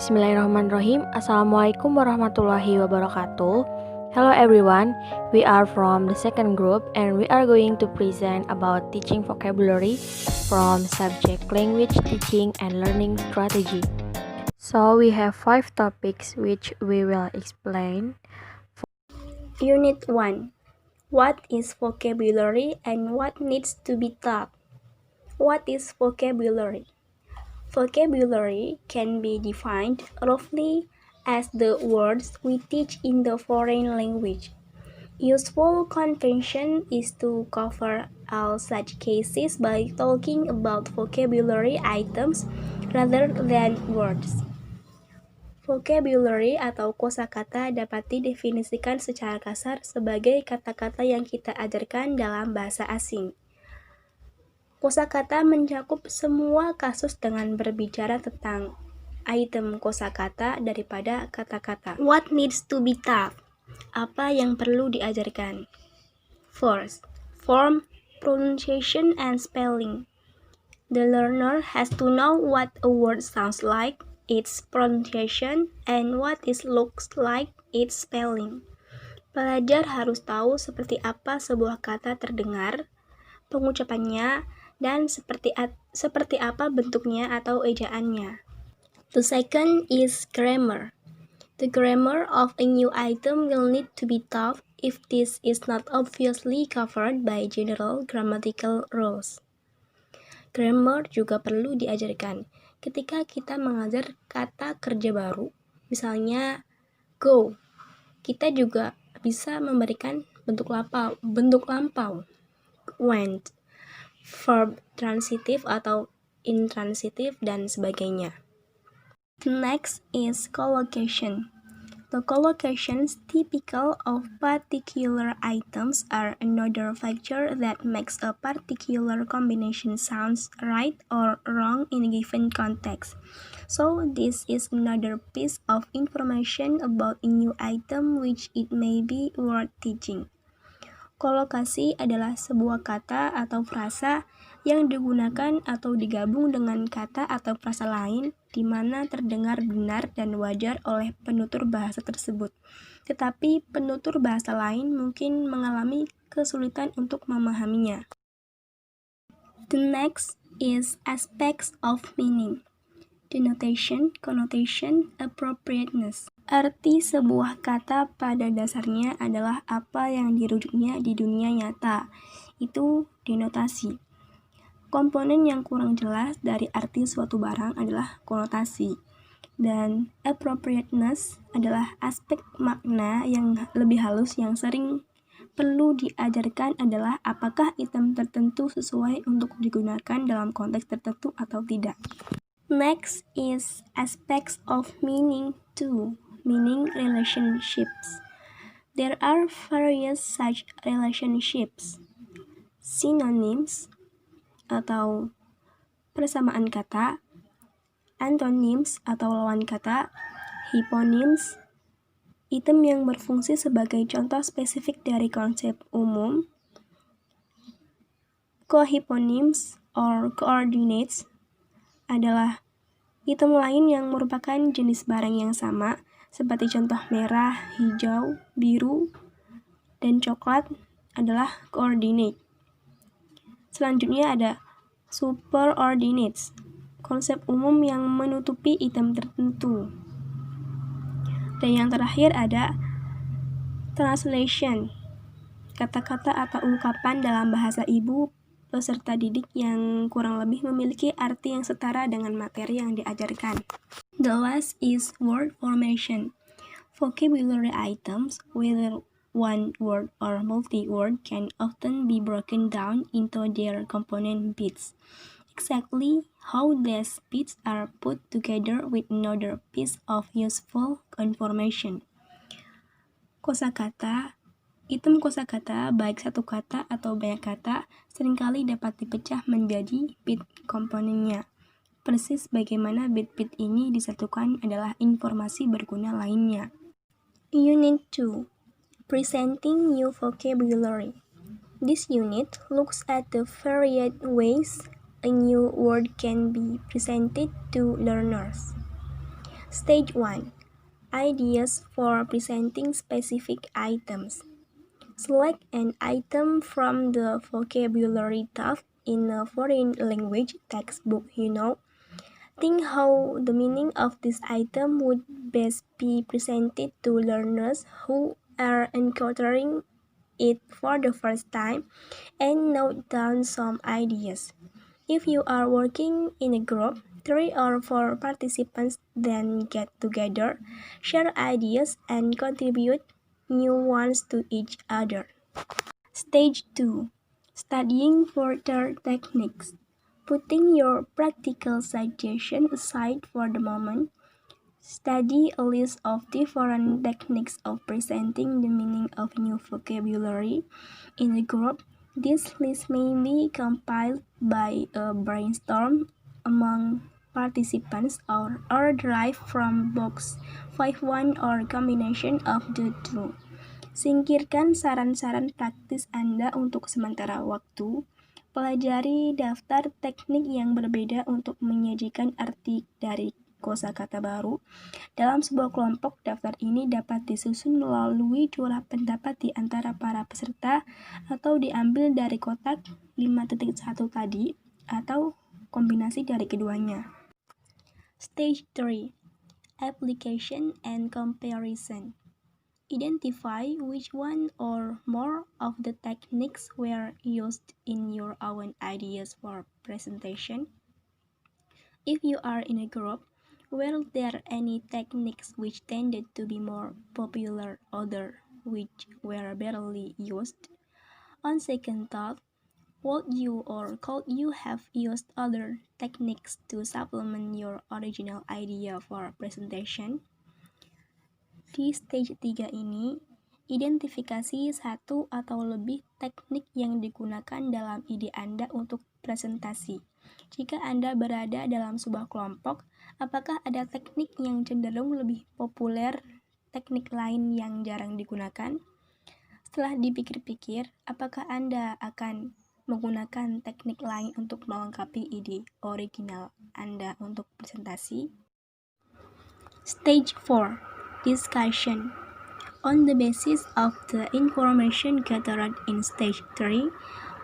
Bismillahirrahmanirrahim. Assalamualaikum warahmatullahi wabarakatuh. Hello everyone, we are from the second group and we are going to present about teaching vocabulary from subject language teaching and learning strategy. So we have 5 topics which we will explain. Unit 1. What is vocabulary and what needs to be taught? What is vocabulary? Vocabulary can be defined roughly as the words we teach in the foreign language. Useful convention is to cover all such cases by talking about vocabulary items rather than words. Vocabulary atau kosakata dapat didefinisikan secara kasar sebagai kata-kata yang kita ajarkan dalam bahasa asing. Kosakata mencakup semua kasus dengan berbicara tentang item kosakata daripada kata-kata. What needs to be taught? Apa yang perlu diajarkan? First, form, pronunciation, and spelling. The learner has to know what a word sounds like, its pronunciation, and what it looks like, its spelling. Pelajar harus tahu seperti apa sebuah kata terdengar, pengucapannya, dan seperti apa bentuknya atau ejaannya. The second is grammar. The grammar of a new item will need to be taught if this is not obviously covered by general grammatical rules. Grammar juga perlu diajarkan ketika kita mengajar kata kerja baru, misalnya go. Kita juga bisa memberikan bentuk lampau, went, verb transitive atau intransitive, dan sebagainya. Next is collocation. The collocations typical of particular items are another factor that makes a particular combination sounds right or wrong in a given context. So this is another piece of information about a new item which it may be worth teaching. Kolokasi adalah sebuah kata atau frasa yang digunakan atau digabung dengan kata atau frasa lain di mana terdengar benar dan wajar oleh penutur bahasa tersebut. Tetapi penutur bahasa lain mungkin mengalami kesulitan untuk memahaminya. The next is aspects of meaning. Denotation, connotation, appropriateness. Arti sebuah kata pada dasarnya adalah apa yang dirujuknya di dunia nyata. Itu denotasi. Komponen yang kurang jelas dari arti suatu barang adalah konotasi. Dan appropriateness adalah aspek makna yang lebih halus yang sering perlu diajarkan adalah apakah item tertentu sesuai untuk digunakan dalam konteks tertentu atau tidak. Next is aspects of meaning too, meaning relationships. There are various such relationships. Synonyms atau persamaan kata, antonyms atau lawan kata, hyponyms, item yang berfungsi sebagai contoh spesifik dari konsep umum, cohyponyms or coordinates adalah item lain yang merupakan jenis barang yang sama, seperti contoh merah, hijau, biru, dan coklat adalah coordinate. Selanjutnya ada superordinates, konsep umum yang menutupi item tertentu. Dan yang terakhir ada translation, kata-kata atau ungkapan dalam bahasa ibu peserta didik yang kurang lebih memiliki arti yang setara dengan materi yang diajarkan. The last is word formation. Vocabulary items, whether one word or multi-word, can often be broken down into their component bits. Exactly how these bits are put together with another piece of useful information. Kosakata. Item kosakata, baik satu kata atau banyak kata, seringkali dapat dipecah menjadi bit komponennya. Persis bagaimana bit-bit ini disatukan adalah informasi berguna lainnya. Unit 2. Presenting new vocabulary. This unit looks at the varied ways a new word can be presented to learners. Stage 1. Ideas for presenting specific items. Select an item from the vocabulary tab in a foreign language textbook you know. Think how the meaning of this item would best be presented to learners who are encountering it for the first time, and note down some ideas. If you are working in a group, 3 or 4 participants then get together, share ideas, and contribute new ones to each other. Stage 2. Studying further techniques. Putting your practical suggestion aside for the moment, study a list of different techniques of presenting the meaning of new vocabulary in a group. This list may be compiled by a brainstorm among participants or derived from books 5-1 or combination of the two. Singkirkan saran-saran praktis Anda untuk sementara waktu. Pelajari daftar teknik yang berbeda untuk menyajikan arti dari kosakata baru. Dalam sebuah kelompok, daftar ini dapat disusun melalui curah pendapat di antara para peserta atau diambil dari kotak 5.1 tadi atau kombinasi dari keduanya. Stage 3. Application and comparison. Identify which one or more of the techniques were used in your own ideas for presentation. If you are in a group, were there any techniques which tended to be more popular, other which were barely used? On second thought, would you or could you have used other techniques to supplement your original idea for presentation? Di stage 3 ini, identifikasi satu atau lebih teknik yang digunakan dalam ide Anda untuk presentasi. Jika Anda berada dalam sebuah kelompok, apakah ada teknik yang cenderung lebih populer, teknik lain yang jarang digunakan? Setelah dipikir-pikir, apakah Anda akan menggunakan teknik lain untuk melengkapi ide original Anda untuk presentasi? Stage 4. Discussion. On the basis of the information gathered in stage 3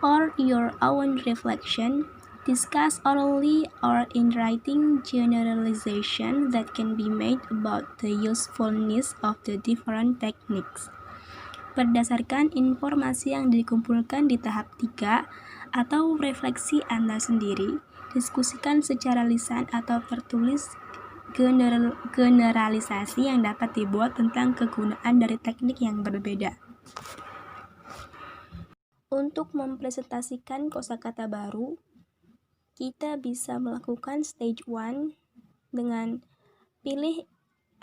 or your own reflection, discuss orally or in writing generalization that can be made about the usefulness of the different techniques. Berdasarkan informasi yang dikumpulkan di tahap 3 atau refleksi Anda sendiri, diskusikan secara lisan atau tertulis generalisasi yang dapat dibuat tentang kegunaan dari teknik yang berbeda. Untuk mempresentasikan kosakata baru, kita bisa melakukan stage 1 dengan pilih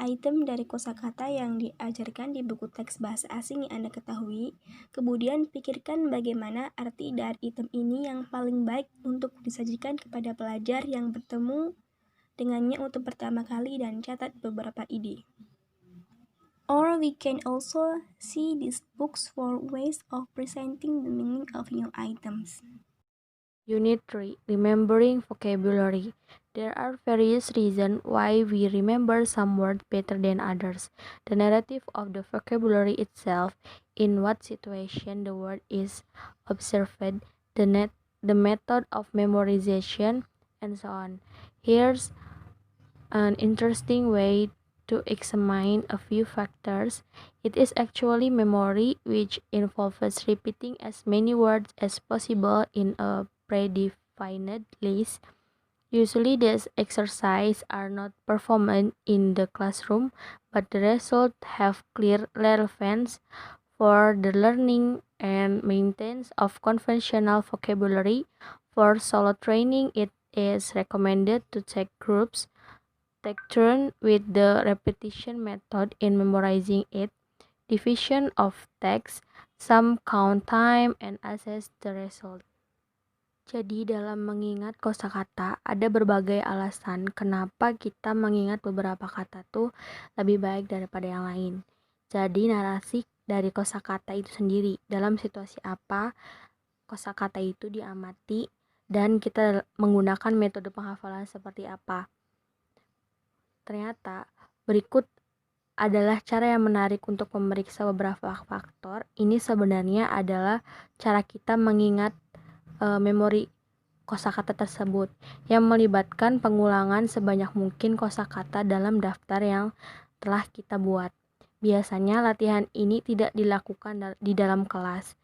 item dari kosakata yang diajarkan di buku teks bahasa asing yang Anda ketahui, kemudian pikirkan bagaimana arti dari item ini yang paling baik untuk disajikan kepada pelajar yang bertemu dengannya untuk pertama kali dan catat beberapa ide. Or we can also see these books for ways of presenting the meaning of new items. Unit 3. Remembering vocabulary. There are various reasons why we remember some words better than others. The narrative of the vocabulary itself, in what situation the word is observed, the method of memorization, and so on. Here's an interesting way to examine a few factors. It is actually memory, which involves repeating as many words as possible in a predefined list. Usually these exercises are not performed in the classroom, but the results have clear relevance for the learning and maintenance of conventional vocabulary. For solo training, it is recommended to take turn with the repetition method in memorizing it, division of text, some count time, and assess the result. Jadi dalam mengingat kosakata ada berbagai alasan kenapa kita mengingat beberapa kata tuh lebih baik daripada yang lain. Jadi narasi dari kosakata itu sendiri, dalam situasi apa kosakata itu diamati dan kita menggunakan metode penghafalan seperti apa. Ternyata Berikut adalah cara yang menarik untuk memeriksa beberapa faktor. Ini sebenarnya adalah cara kita mengingat memori kosakata tersebut yang melibatkan pengulangan sebanyak mungkin kosakata dalam daftar yang telah kita buat. Biasanya latihan ini tidak dilakukan di dalam kelas,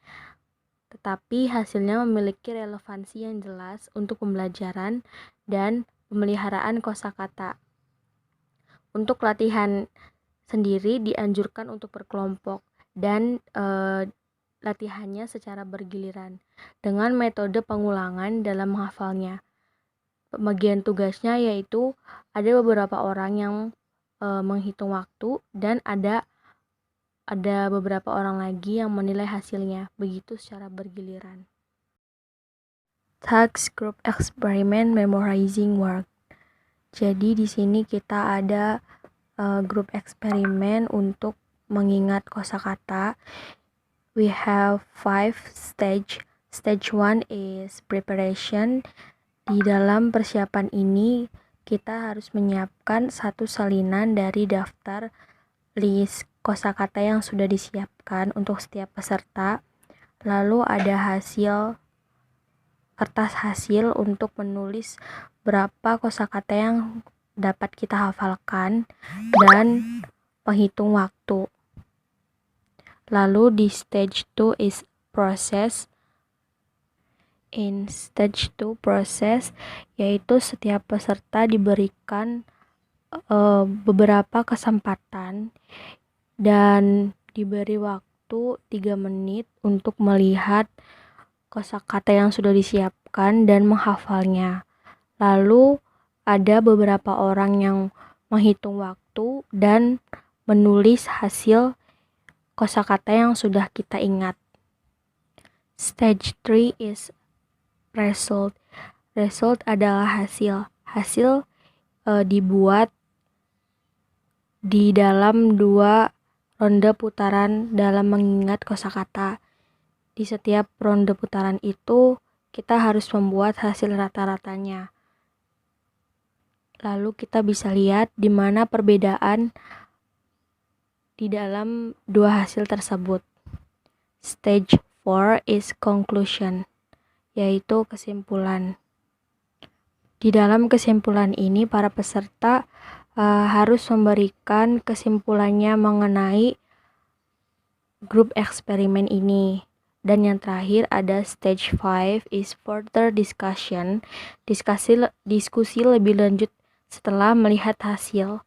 tetapi hasilnya memiliki relevansi yang jelas untuk pembelajaran dan pemeliharaan kosakata. Untuk latihan sendiri dianjurkan untuk berkelompok dan latihannya secara bergiliran dengan metode pengulangan dalam menghafalnya. Pembagian tugasnya yaitu ada beberapa orang yang menghitung waktu dan ada beberapa orang lagi yang menilai hasilnya, begitu secara bergiliran. Task Group Experiment Memorizing Work. Jadi di sini kita ada grup eksperimen untuk mengingat kosakata. We have 5 stage. Stage 1 is preparation. Di dalam persiapan ini kita harus menyiapkan satu salinan dari daftar list kosakata yang sudah disiapkan untuk setiap peserta. Lalu ada kertas hasil untuk menulis berapa kosakata yang dapat kita hafalkan dan penghitung waktu. Lalu di stage 2 is process. In stage 2 process yaitu setiap peserta diberikan beberapa kesempatan dan diberi waktu 3 menit untuk melihat kosakata yang sudah disiapkan dan menghafalnya. Lalu ada beberapa orang yang menghitung waktu dan menulis hasil kosakata yang sudah kita ingat. Stage 3 is result. Result adalah hasil. Hasil dibuat di dalam 2 ronde putaran dalam mengingat kosakata. Di setiap ronde putaran itu kita harus membuat hasil rata-ratanya. Lalu kita bisa lihat di mana perbedaan di dalam 2 hasil tersebut. Stage 4 is conclusion, yaitu kesimpulan. Di dalam kesimpulan ini para peserta harus memberikan kesimpulannya mengenai grup eksperimen ini. Dan yang terakhir ada stage 5 is further discussion. Diskusi lebih lanjut setelah melihat hasil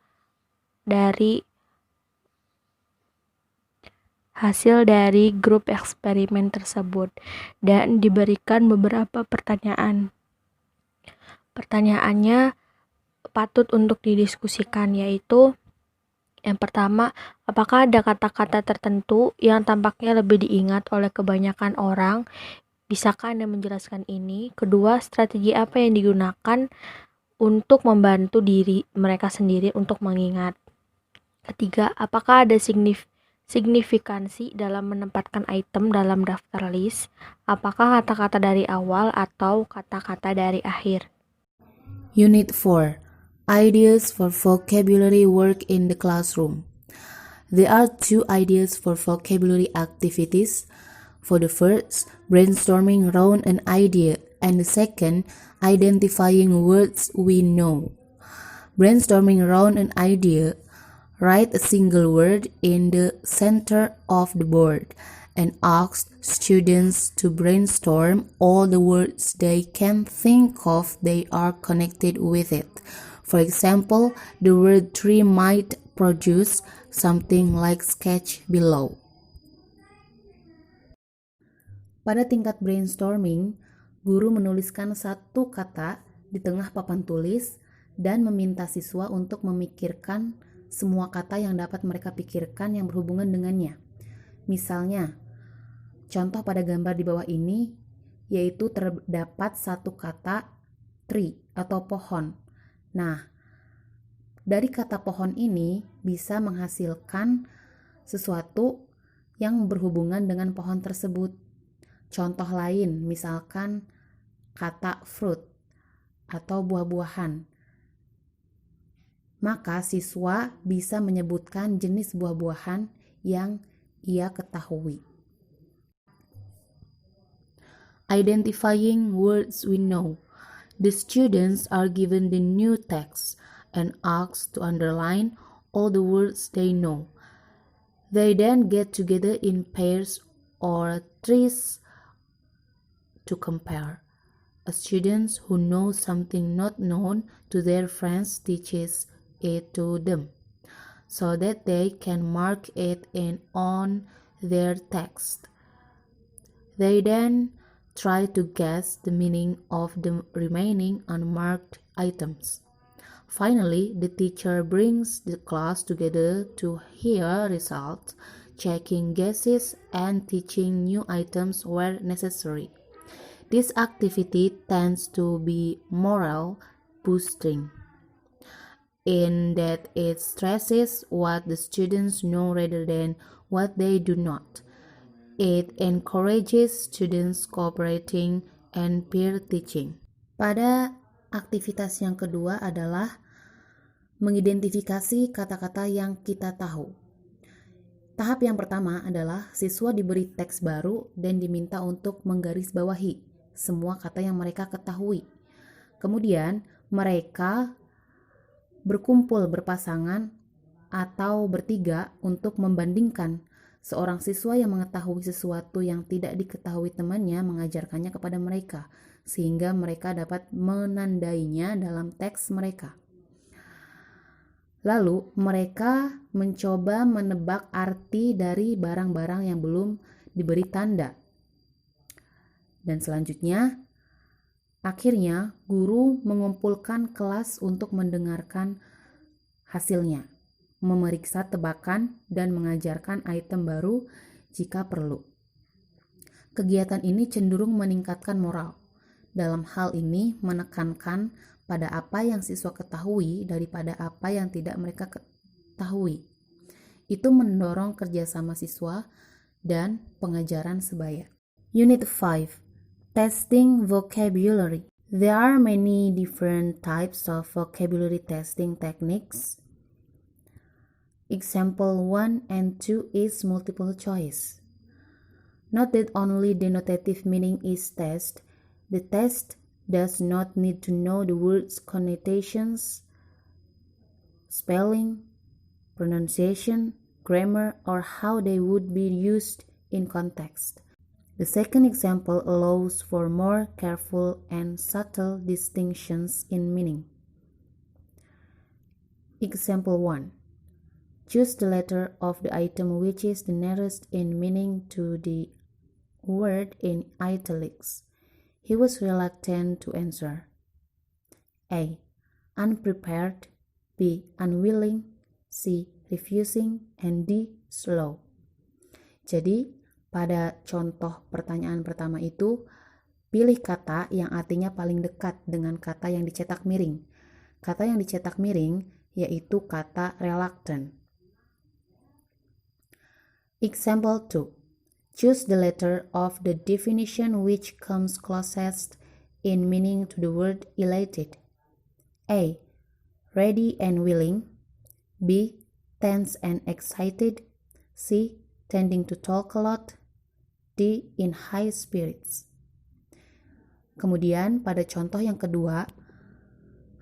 dari grup eksperimen tersebut dan diberikan beberapa pertanyaan. Pertanyaannya patut untuk didiskusikan, yaitu yang pertama, apakah ada kata-kata tertentu yang tampaknya lebih diingat oleh kebanyakan orang? Bisakah Anda menjelaskan ini? Kedua, strategi apa yang digunakan untuk membantu diri mereka sendiri untuk mengingat? Ketiga, apakah ada signifikansi dalam menempatkan item dalam daftar list? Apakah kata-kata dari awal atau kata-kata dari akhir? Unit 4. Ideas for vocabulary work in the classroom. There are 2 ideas for vocabulary activities. For the first, brainstorming around an idea, and the second, identifying words we know. Brainstorming around an idea, write a single word in the center of the board and ask students to brainstorm all the words they can think of they are connected with it. For example, the word tree might produce something like sketch below. Pada tingkat brainstorming, guru menuliskan satu kata di tengah papan tulis dan meminta siswa untuk memikirkan semua kata yang dapat mereka pikirkan yang berhubungan dengannya. Misalnya, contoh pada gambar di bawah ini yaitu terdapat satu kata tree atau pohon. Nah, dari kata pohon ini bisa menghasilkan sesuatu yang berhubungan dengan pohon tersebut. Contoh lain, misalkan kata fruit atau buah-buahan. maka siswa bisa menyebutkan jenis buah-buahan yang ia ketahui. Identifying words we know. The students are given the new text and asked to underline all the words they know. They then get together in pairs or threes to compare. A student who knows something not known to their friends teaches it to them, so that they can mark it in on their text. They then try to guess the meaning of the remaining unmarked items. Finally, the teacher brings the class together to hear results, checking guesses and teaching new items where necessary. This activity tends to be morale boosting, in that it stresses what the students know rather than what they do not. It encourages students cooperating and peer teaching. Pada aktivitas yang kedua adalah mengidentifikasi kata-kata yang kita tahu. Tahap yang pertama adalah siswa diberi teks baru dan diminta untuk menggarisbawahi semua kata yang mereka ketahui. Kemudian mereka berkumpul berpasangan atau bertiga untuk membandingkan seorang siswa yang mengetahui sesuatu yang tidak diketahui temannya mengajarkannya kepada mereka, sehingga mereka dapat menandainya dalam teks mereka. Lalu mereka mencoba menebak arti dari barang-barang yang belum diberi tanda. Dan selanjutnya, akhirnya guru mengumpulkan kelas untuk mendengarkan hasilnya, memeriksa tebakan, dan mengajarkan item baru jika perlu. Kegiatan ini cenderung meningkatkan moral. Dalam hal ini menekankan pada apa yang siswa ketahui daripada apa yang tidak mereka ketahui. Itu mendorong kerjasama siswa dan pengajaran sebaya. Unit 5. Testing vocabulary. There are many different types of vocabulary testing techniques. Example 1 and 2 is multiple choice. Note that only denotative meaning is tested. The test does not need to know the word's connotations, spelling, pronunciation, grammar, or how they would be used in context. The second example allows for more careful and subtle distinctions in meaning. Example 1. Choose the letter of the item which is the nearest in meaning to the word in italics. He was reluctant to answer. A. Unprepared. B. Unwilling. C. Refusing. And D. Slow. Jadi, pada contoh pertanyaan pertama itu, pilih kata yang artinya paling dekat dengan kata yang dicetak miring. Kata yang dicetak miring yaitu kata reluctant. Example 2. Choose the letter of the definition which comes closest in meaning to the word elated. A. Ready and willing. B. Tense and excited. C. Tending to talk a lot. D. In high spirits. Kemudian pada contoh yang kedua,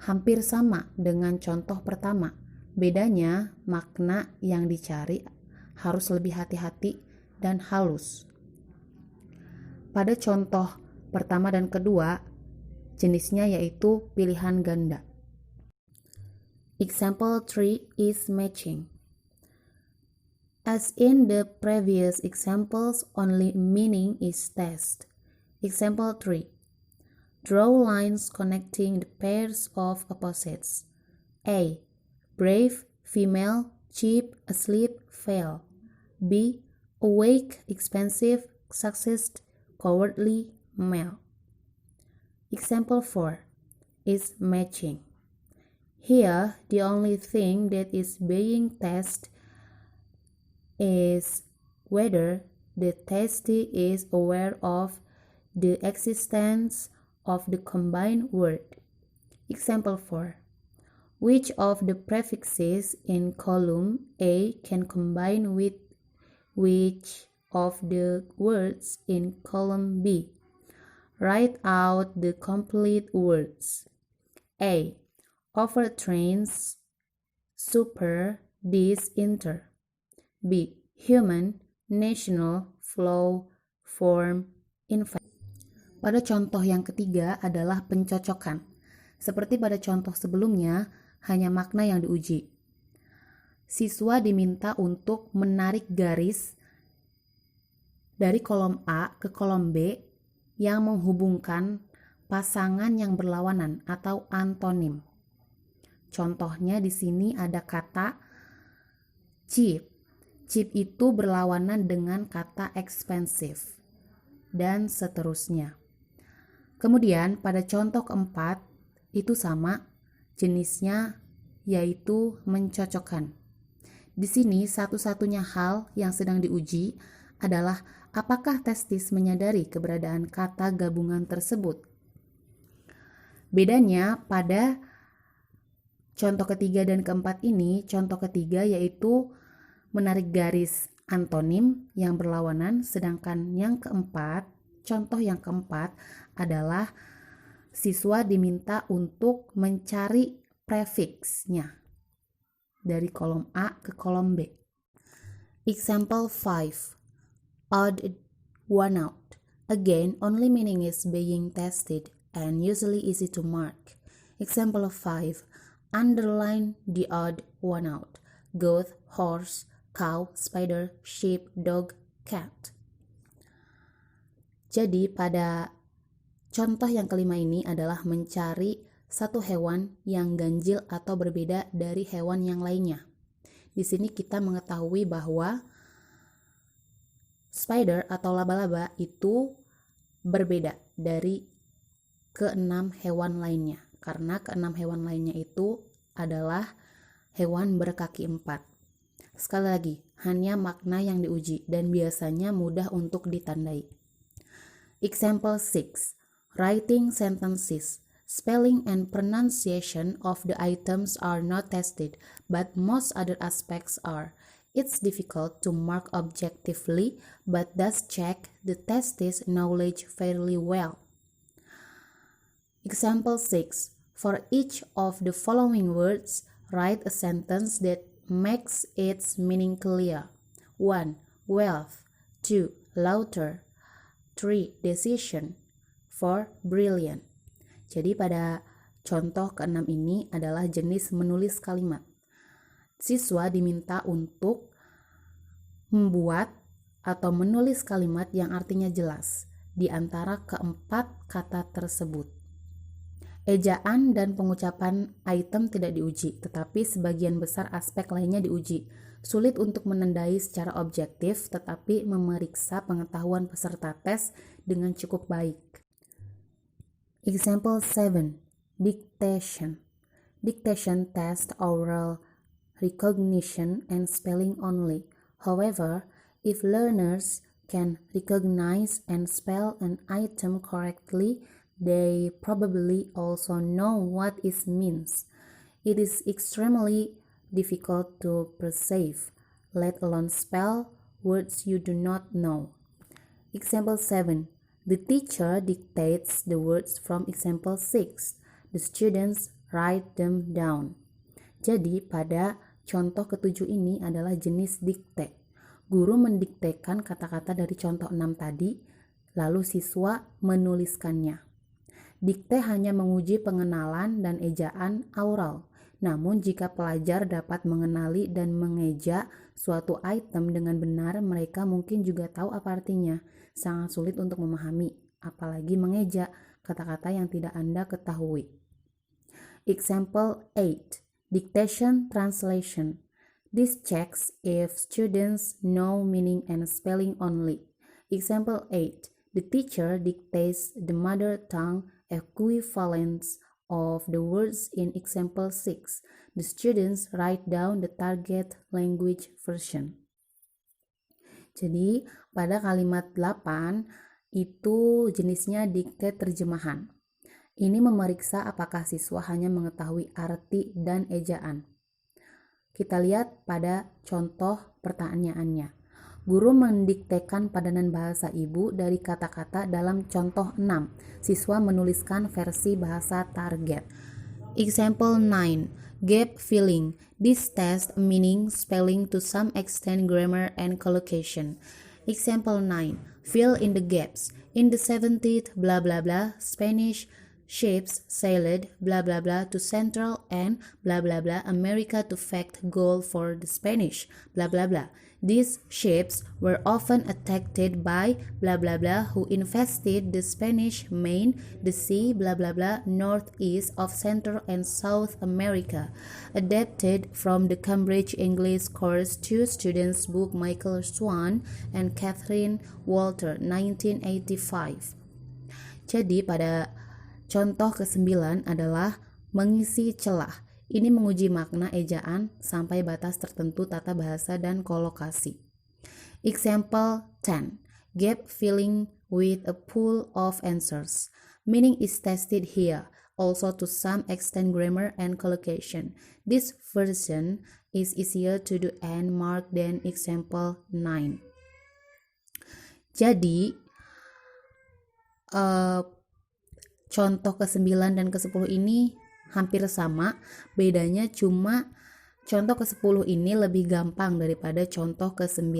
hampir sama dengan contoh pertama. Bedanya makna yang dicari harus lebih hati-hati dan halus. Pada contoh pertama dan kedua, jenisnya yaitu pilihan ganda. Example 3 is matching. As in the previous examples, only meaning is tested. Example 3. Draw lines connecting the pairs of opposites. A. Brave, female, cheap, asleep, fail. B. Awake, expensive, success, cowardly, male. Example 4 is matching. Here, the only thing that is being tested is whether the testee is aware of the existence of the combined word. Example 4. Which of the prefixes in column A can combine with which of the words in column B? Write out the complete words. A. Overtrains, super, dis, inter. B. Human, national, flow, form, invite. Pada contoh yang ketiga adalah pencocokan. Seperti pada contoh sebelumnya, hanya makna yang diuji. Siswa diminta untuk menarik garis dari kolom A ke kolom B yang menghubungkan pasangan yang berlawanan atau antonim. Contohnya di sini ada kata cheap. Cheap itu berlawanan dengan kata expensive dan seterusnya. Kemudian pada contoh keempat itu sama jenisnya, yaitu mencocokkan. Di sini satu-satunya hal yang sedang diuji adalah apakah testis menyadari keberadaan kata gabungan tersebut. Bedanya pada contoh ketiga dan keempat ini, contoh ketiga yaitu menarik garis antonim yang berlawanan, sedangkan yang keempat, contoh yang keempat adalah siswa diminta untuk mencari prefiksnya dari kolom A ke kolom B. Example 5. Odd one out. Again, only meaning is being tested and usually easy to mark. Example 5. Underline the odd one out. Goat, horse, cow, spider, sheep, dog, cat. Jadi pada contoh yang kelima ini adalah mencari satu hewan yang ganjil atau berbeda dari hewan yang lainnya. Di sini kita mengetahui bahwa spider atau laba-laba itu berbeda dari keenam hewan lainnya, karena keenam hewan lainnya itu adalah hewan berkaki 4. Sekali lagi, hanya makna yang diuji dan biasanya mudah untuk ditandai. Example 6. Writing sentences. Spelling and pronunciation of the items are not tested, but most other aspects are. It's difficult to mark objectively, but does check the test's knowledge fairly well. Example 6. For each of the following words, write a sentence that makes its meaning clear. 1. Wealth. 2. Laughter. 3. Decision. 4. Brilliant. Jadi pada contoh keenam ini adalah jenis menulis kalimat. Siswa diminta untuk membuat atau menulis kalimat yang artinya jelas di antara keempat kata tersebut. Ejaan dan pengucapan item tidak diuji, tetapi sebagian besar aspek lainnya diuji. Sulit untuk menandai secara objektif, tetapi memeriksa pengetahuan peserta tes dengan cukup baik. Example 7. Dictation. Dictation test oral recognition and spelling only. However, if learners can recognize and spell an item correctly, they probably also know what it means. It is extremely difficult to perceive, let alone spell, words you do not know. Example 7. The teacher dictates the words from example 6. The students write them down. Jadi pada contoh ketujuh ini adalah jenis dikte. Guru mendiktekan kata-kata dari contoh 6 tadi, lalu siswa menuliskannya. Dikte hanya menguji pengenalan dan ejaan aural. Namun jika pelajar dapat mengenali dan mengeja suatu item dengan benar, mereka mungkin juga tahu apa artinya. Sangat sulit untuk memahami, apalagi mengeja kata-kata yang tidak Anda ketahui. Example 8. Dictation translation. This checks if students know meaning and spelling only. Example 8. The teacher dictates the mother tongue equivalents of the words in example 6. The students write down the target language version. Jadi pada kalimat 8 itu jenisnya dikte terjemahan. Ini memeriksa apakah siswa hanya mengetahui arti dan ejaan. Kita lihat pada contoh pertanyaannya. Guru mendiktekan padanan bahasa ibu dari kata-kata dalam contoh 6. Siswa menuliskan versi bahasa target. Example 9. Gap filling. This test meaning spelling to some extent grammar and collocation. Example 9. Fill in the gaps. In the 17th blah blah blah Spanish ships sailed blah blah blah to Central and blah blah blah America to fetch gold for the Spanish blah blah blah. These ships were often attacked by blah blah blah who infested the Spanish main the sea blah blah blah northeast of Central and South America. Adapted from the Cambridge English Course 2 Students Book Michael Swan and Catherine Walter 1985. Jadi pada contoh ke-9 adalah mengisi celah. Ini menguji makna ejaan sampai batas tertentu tata bahasa dan kolokasi. Example 10. Gap filling with a pool of answers. Meaning is tested here, also to some extent grammar and collocation. This version is easier to do and mark than example 9. Jadi, contoh ke-9 dan ke-10 ini hampir sama, bedanya cuma contoh ke-10 ini lebih gampang daripada contoh ke-9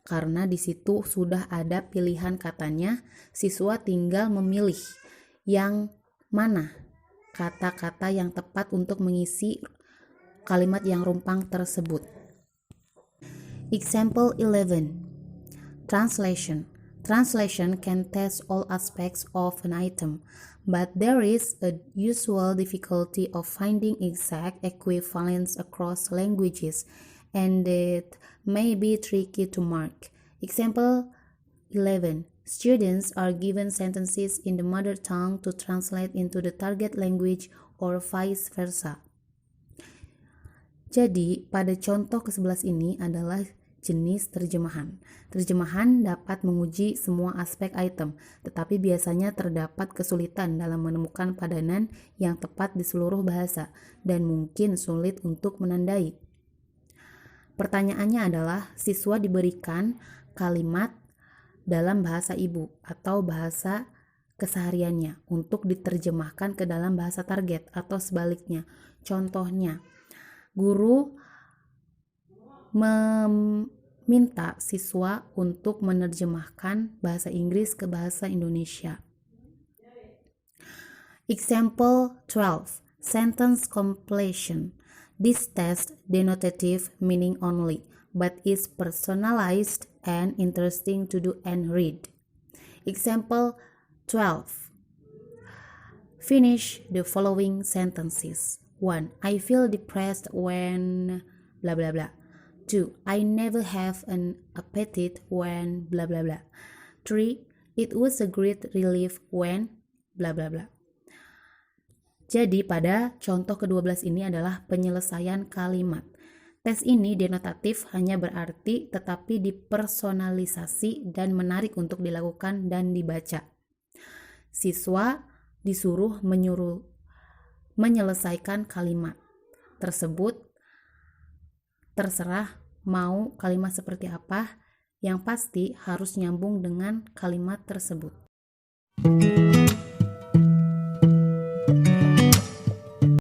karena di situ sudah ada pilihan katanya, siswa tinggal memilih yang mana kata-kata yang tepat untuk mengisi kalimat yang rumpang tersebut. Example 11. Translation. Translation can test all aspects of an item, but there is a usual difficulty of finding exact equivalence across languages, and it may be tricky to mark. Example 11. Students are given sentences in the mother tongue to translate into the target language or vice versa. Jadi, pada contoh ke-11 ini adalah jenis terjemahan. Terjemahan dapat menguji semua aspek item, tetapi biasanya terdapat kesulitan dalam menemukan padanan yang tepat di seluruh bahasa dan mungkin sulit untuk menandai. Pertanyaannya adalah, siswa diberikan kalimat dalam bahasa ibu atau bahasa kesehariannya untuk diterjemahkan ke dalam bahasa target atau sebaliknya. Contohnya, guru meminta siswa untuk menerjemahkan bahasa Inggris ke bahasa Indonesia. Example 12. Sentence completion. This test denotative meaning only, but is personalized and interesting to do and read. Example 12. Finish the following sentences. 1. I feel depressed when blah blah blah. 2. I never have an appetite when blah blah blah. 3. It was a great relief when blah blah blah. Jadi pada contoh ke-12 ini adalah penyelesaian kalimat. Tes ini denotatif hanya berarti tetapi dipersonalisasi dan menarik untuk dilakukan dan dibaca. Siswa disuruh menyelesaikan kalimat tersebut. Terserah mau kalimat seperti apa, yang pasti harus nyambung dengan kalimat tersebut.